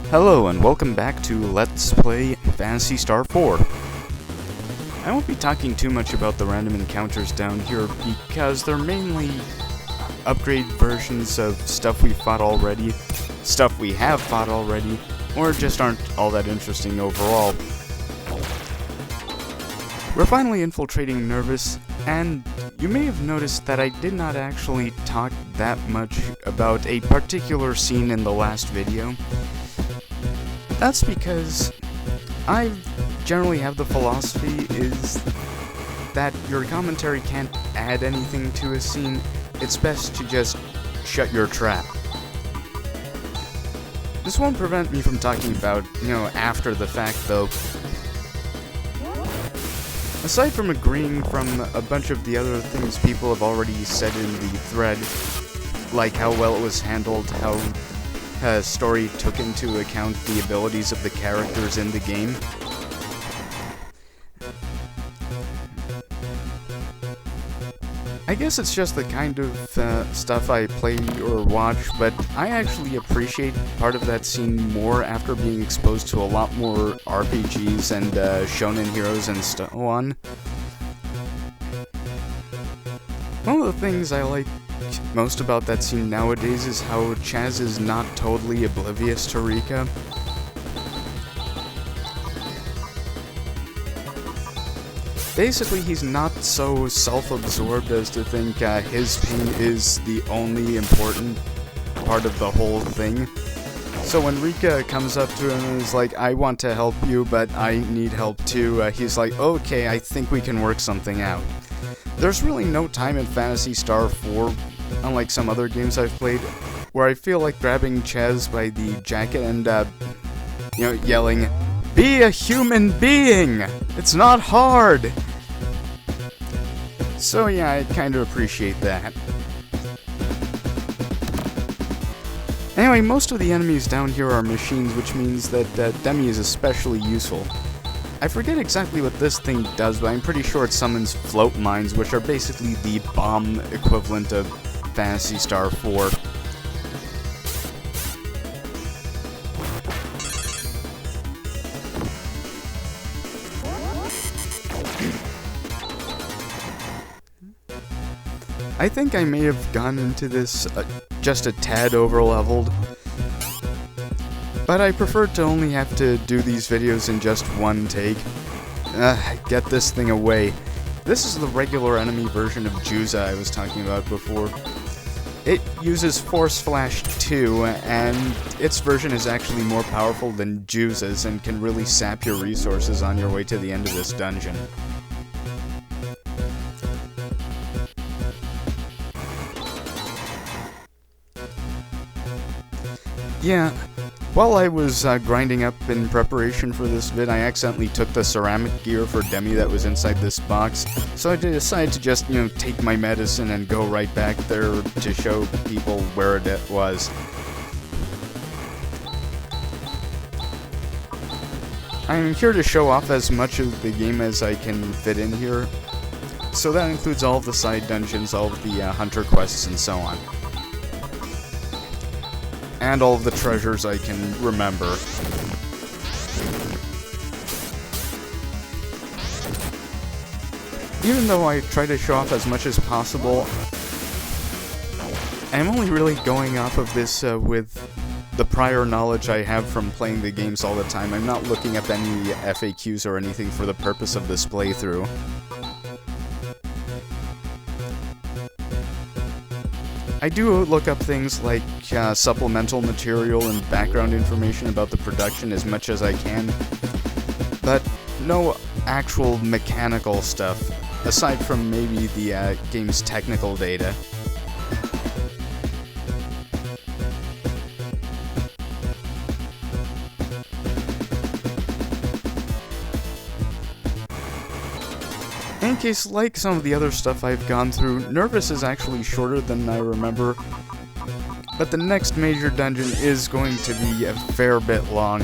Hello and welcome back to Let's Play Phantasy Star 4. I won't be talking too much about the random encounters down here because they're mainly upgrade versions of stuff we fought already, stuff we have fought already, or just aren't all that interesting overall. We're finally infiltrating Nervous, and you may have noticed that I did not actually talk that much about a particular scene in the last video. That's because I generally have the philosophy is that your commentary can't add anything to a scene. It's best to just shut your trap. This won't prevent me from talking about, after the fact though. Aside from agreeing from a bunch of the other things people have already said in the thread, like how well it was handled, how story took into account the abilities of the characters in the game. I guess it's just the kind of stuff I play or watch, but I actually appreciate part of that scene more after being exposed to a lot more RPGs and shonen heroes and so on. One of the things I like most about that scene nowadays is how Chaz is not totally oblivious to Rika. Basically, he's not so self-absorbed as to think his pain is the only important part of the whole thing. So when Rika comes up to him and is like, I want to help you, but I need help too, he's like, okay, I think we can work something out. There's really no time in Phantasy Star 4, unlike some other games I've played, where I feel like grabbing Chaz by the jacket and, yelling, "Be a human being! It's not hard!" So yeah, I kind of appreciate that. Anyway, most of the enemies down here are machines, which means that Demi is especially useful. I forget exactly what this thing does, but I'm pretty sure it summons float mines, which are basically the bomb equivalent of Phantasy Star 4. I think I may have gone into this just a tad over-leveled, but I prefer to only have to do these videos in just one take. Get this thing away. This is the regular enemy version of Juza I was talking about before. It uses Force Flash 2, and its version is actually more powerful than Juza's and can really sap your resources on your way to the end of this dungeon. Yeah, while I was grinding up in preparation for this vid, I accidentally took the ceramic gear for Demi that was inside this box, so I decided to just, take my medicine and go right back there to show people where it was. I'm here to show off as much of the game as I can fit in here, so that includes all of the side dungeons, all of the hunter quests, and so on. And all of the treasures I can remember. Even though I try to show off as much as possible, I'm only really going off of this with the prior knowledge I have from playing the games all the time. I'm not looking up any FAQs or anything for the purpose of this playthrough. I do look up things like supplemental material and background information about the production as much as I can, but no actual mechanical stuff, aside from maybe the game's technical data. In case, like some of the other stuff I've gone through, Nervous is actually shorter than I remember, but the next major dungeon is going to be a fair bit long.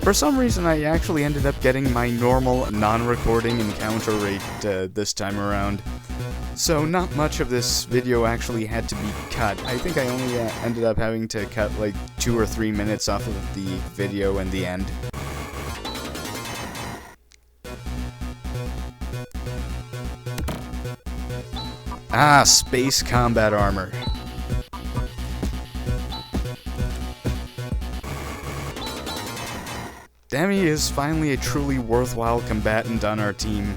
For some reason, I actually ended up getting my normal non-recording encounter rate this time around. So not much of this video actually had to be cut. I think I only ended up having to cut like 2 or 3 minutes off of the video in the end. Ah, space combat armor. Demi is finally a truly worthwhile combatant on our team,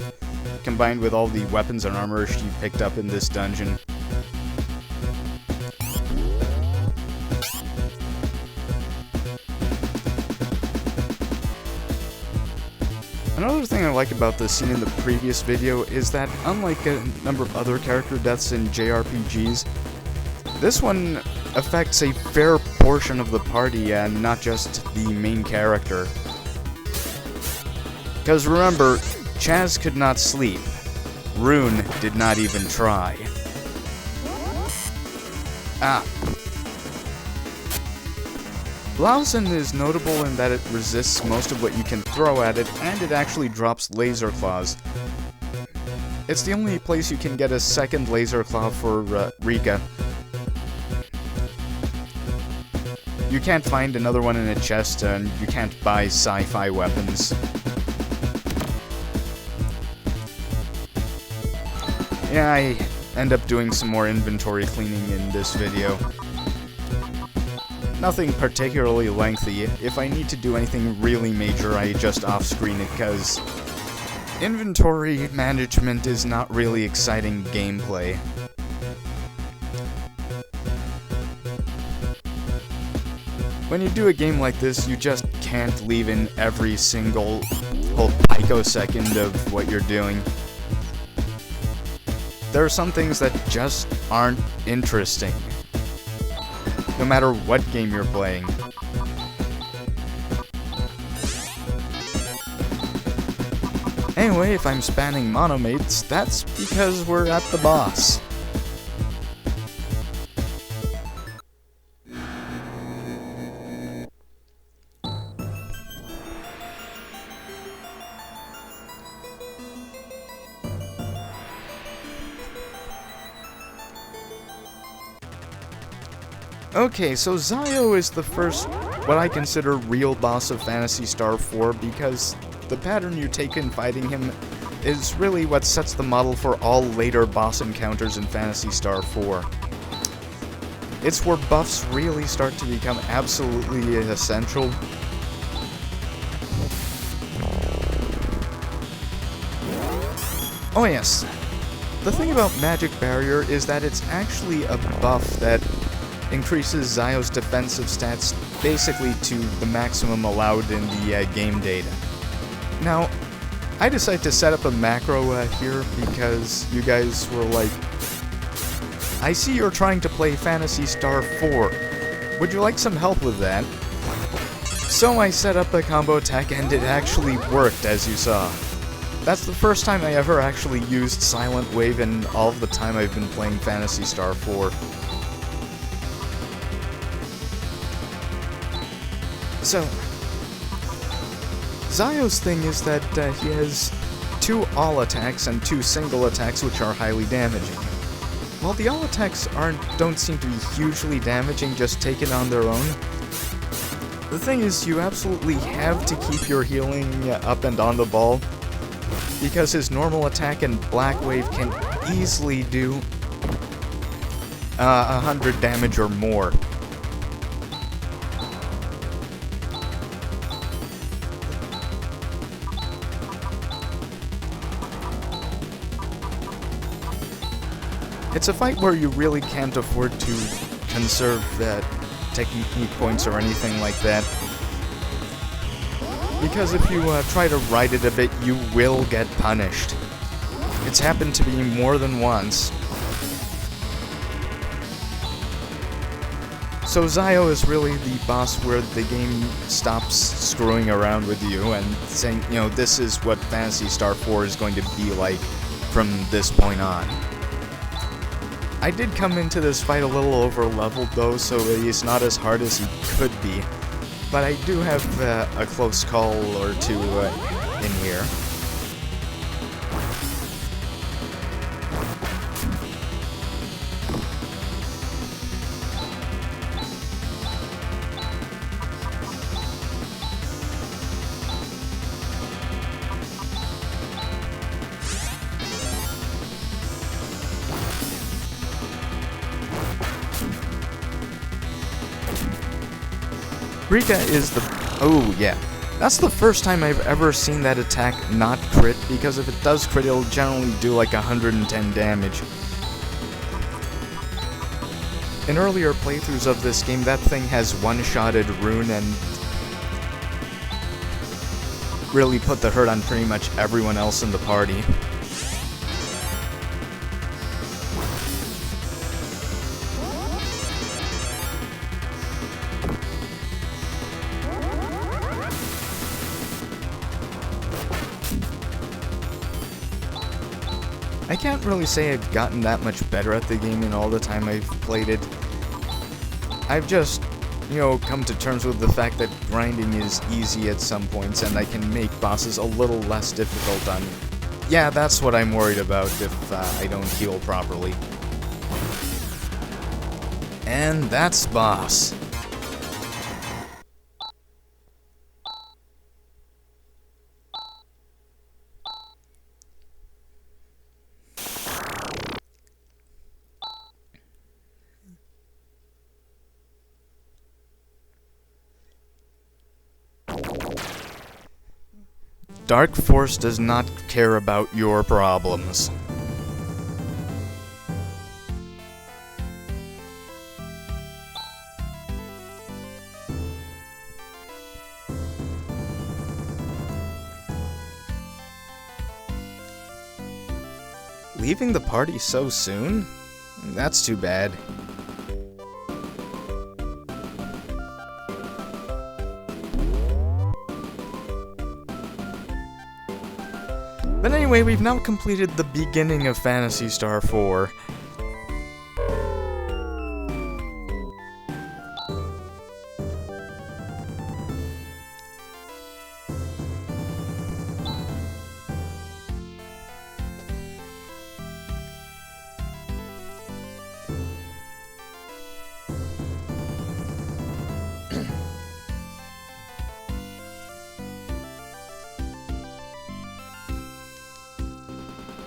combined with all the weapons and armor she picked up in this dungeon. Another thing I like about this scene in the previous video is that, unlike a number of other character deaths in JRPGs, this one affects a fair portion of the party and not just the main character. Because remember, Chaz could not sleep. Rune did not even try. Ah. Blausen is notable in that it resists most of what you can throw at it, and it actually drops laser claws. It's the only place you can get a second laser claw for Rika. You can't find another one in a chest, and you can't buy sci-fi weapons. Yeah, I end up doing some more inventory cleaning in this video. Nothing particularly lengthy. If I need to do anything really major, I just off-screen it, because inventory management is not really exciting gameplay. When you do a game like this, you just can't leave in every single whole picosecond of what you're doing. There are some things that just aren't interesting, no matter what game you're playing. Anyway, if I'm spanning monomates, that's because we're at the boss. Okay, so Zio is the first, what I consider, real boss of Phantasy Star 4, because the pattern you take in fighting him is really what sets the model for all later boss encounters in Phantasy Star 4. It's where buffs really start to become absolutely essential. Oh yes, the thing about Magic Barrier is that it's actually a buff that increases Zio's defensive stats basically to the maximum allowed in the game data. Now, I decided to set up a macro here because you guys were like, I see you're trying to play Phantasy Star 4. Would you like some help with that? So I set up a combo attack and it actually worked, as you saw. That's the first time I ever actually used Silent Wave in all of the time I've been playing Phantasy Star 4. So, Zio's thing is that he has 2 all attacks and 2 single attacks which are highly damaging. While the all attacks don't seem to be hugely damaging just taken on their own, the thing is you absolutely have to keep your healing up and on the ball, because his normal attack and Black Wave can easily do 100 damage or more. It's a fight where you really can't afford to conserve technique points or anything like that. Because if you try to ride it a bit, you will get punished. It's happened to me more than once. So Zio is really the boss where the game stops screwing around with you and saying, you know, this is what Phantasy Star 4 is going to be like from this point on. I did come into this fight a little over-leveled though, so he's not as hard as he could be. but I do have a close call or two in here. Rika is the... Oh, yeah. That's the first time I've ever seen that attack not crit, because if it does crit, it'll generally do like 110 damage. In earlier playthroughs of this game, that thing has one-shotted Rune and really put the hurt on pretty much everyone else in the party. I can't really say I've gotten that much better at the game in all the time I've played it. I've just, come to terms with the fact that grinding is easy at some points and I can make bosses a little less difficult on... Yeah, that's what I'm worried about if I don't heal properly. And that's boss. Dark Force does not care about your problems. Leaving the party so soon? That's too bad. But anyway, we've now completed the beginning of Phantasy Star 4.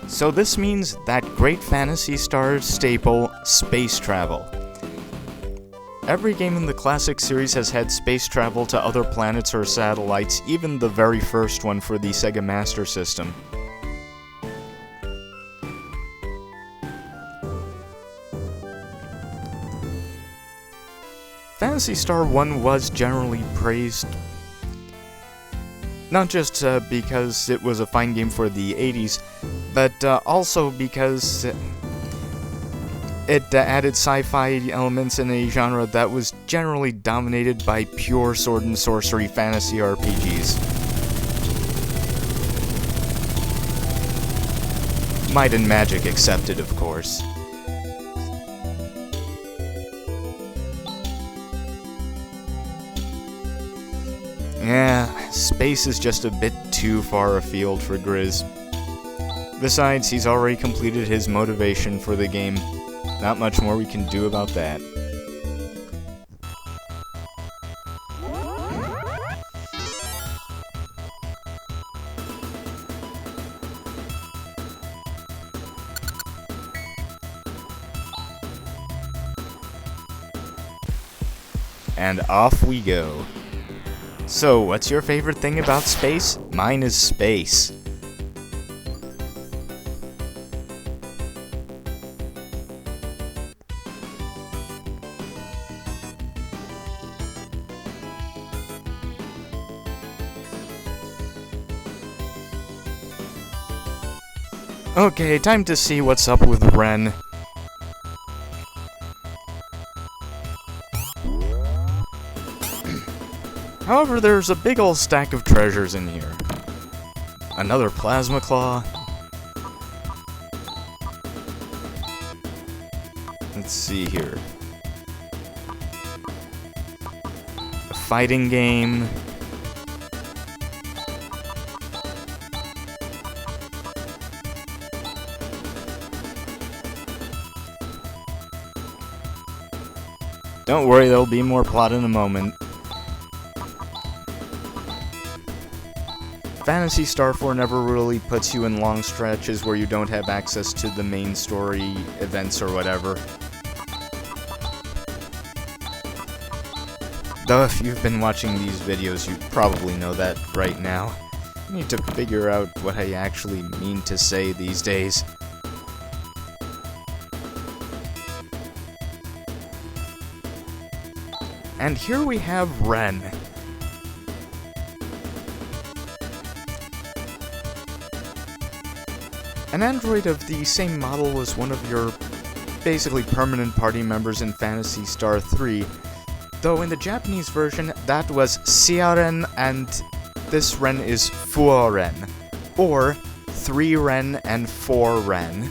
So this means that great Phantasy Star staple, space travel. Every game in the classic series has had space travel to other planets or satellites, even the very first one for the Sega Master System. Phantasy Star 1 was generally praised, not just because it was a fine game for the 80s, but also because it added sci-fi elements in a genre that was generally dominated by pure sword and sorcery fantasy RPGs. Might and Magic accepted, of course. Yeah, space is just a bit too far afield for Grizz. Besides, he's already completed his motivation for the game. Not much more we can do about that. And off we go. So, what's your favorite thing about space? Mine is space. Okay, time to see what's up with Ren. However, there's a big ol' stack of treasures in here. Another plasma claw. Let's see here. A fighting game. Don't worry, there'll be more plot in a moment. Phantasy Star 4 never really puts you in long stretches where you don't have access to the main story events or whatever. Though if you've been watching these videos, you probably know that right now. You need to figure out what I actually mean to say these days. And here we have Ren. An android of the same model was one of your basically permanent party members in Phantasy Star 3, though in the Japanese version that was Siaren and this Ren is Fuoren, or 3 Ren and 4 Ren.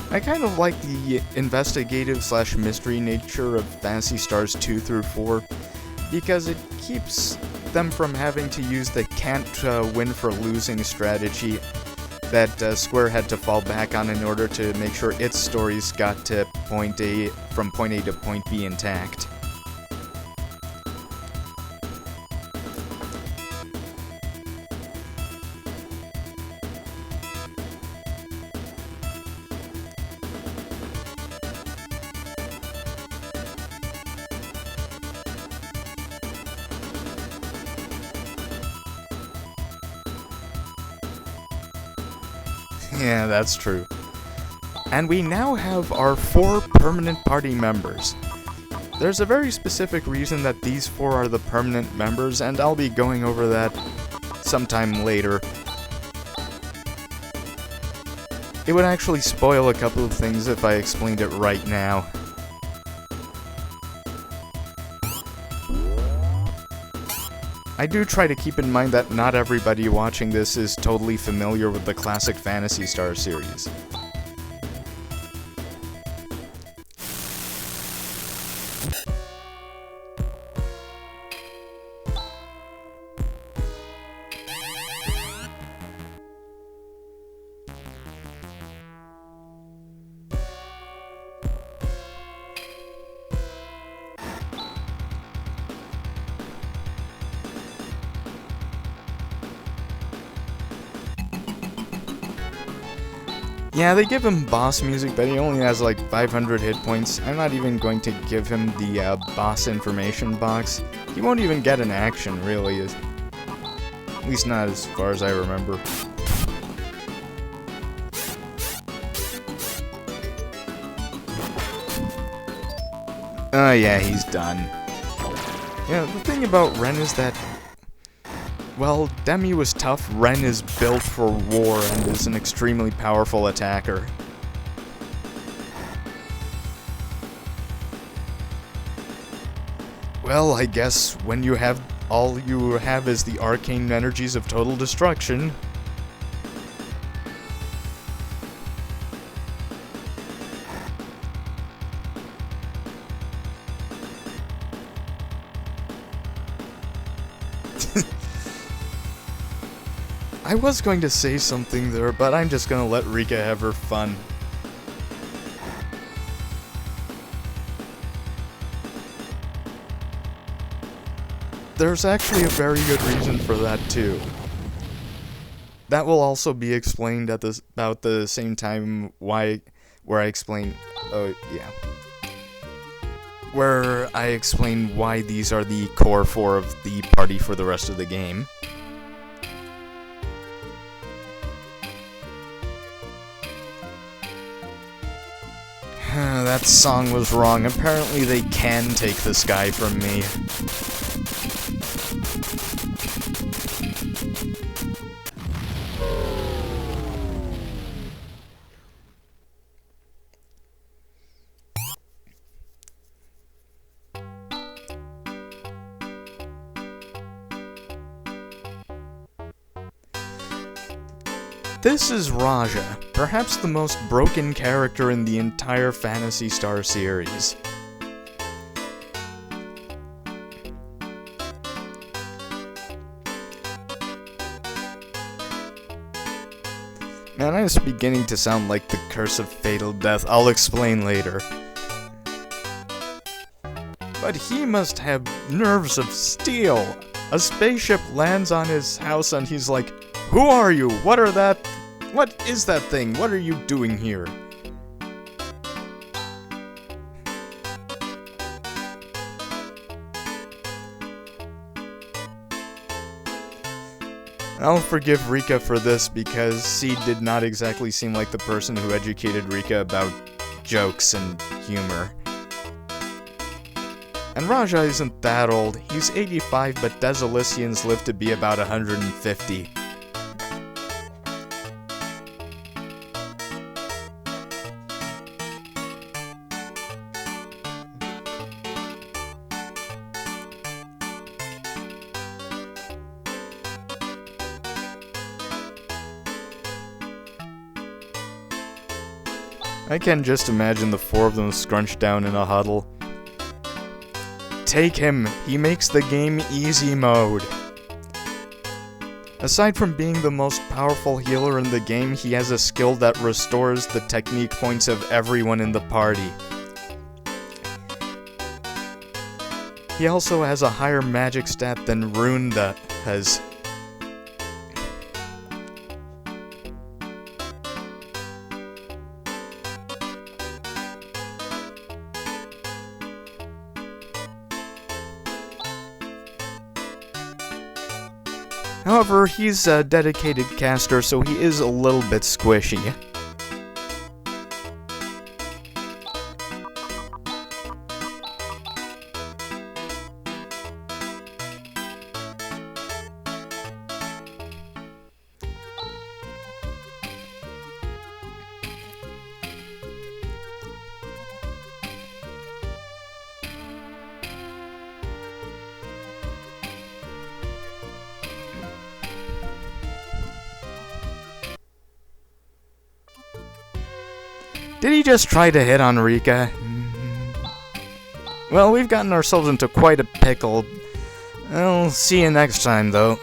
I kind of like the investigative/mystery nature of Phantasy Stars 2 through 4, because it keeps them from having to use the can't win for losing strategy that Square had to fall back on in order to make sure its stories got to point A from point A to point B intact. Yeah, that's true. And we now have our 4 permanent party members. There's a very specific reason that these 4 are the permanent members, and I'll be going over that sometime later. It would actually spoil a couple of things if I explained it right now. I do try to keep in mind that not everybody watching this is totally familiar with the classic Phantasy Star series. Yeah, they give him boss music, but he only has like 500 hit points. I'm not even going to give him the boss information box. He won't even get an action, really. At least not as far as I remember. Oh yeah, he's done. Yeah, the thing about Ren is that, well, Demi was tough, Ren is built for war and is an extremely powerful attacker. Well, I guess when you have all you have is the arcane energies of total destruction. I was going to say something there, but I'm just gonna let Rika have her fun. There's actually a very good reason for that, too. That will also be explained at about the same time where I explain why these are the core 4 of the party for the rest of the game. That song was wrong. Apparently they can take the sky from me. This is Raja, perhaps the most broken character in the entire Phantasy Star series. Man, it's beginning to sound like the Curse of Fatal Death. I'll explain later. But he must have nerves of steel. A spaceship lands on his house and he's like, "Who are you? What is that thing? What are you doing here?" I'll forgive Rika for this because C did not exactly seem like the person who educated Rika about jokes and humor. And Raja isn't that old. He's 85, but Desilicians live to be about 150. I can just imagine the four of them scrunched down in a huddle. Take him! He makes the game easy mode! Aside from being the most powerful healer in the game, he has a skill that restores the technique points of everyone in the party. He also has a higher magic stat than Runda has. However, he's a dedicated caster, so he is a little bit squishy. Did he just try to hit on Rika? Well, we've gotten ourselves into quite a pickle. I'll see you next time, though.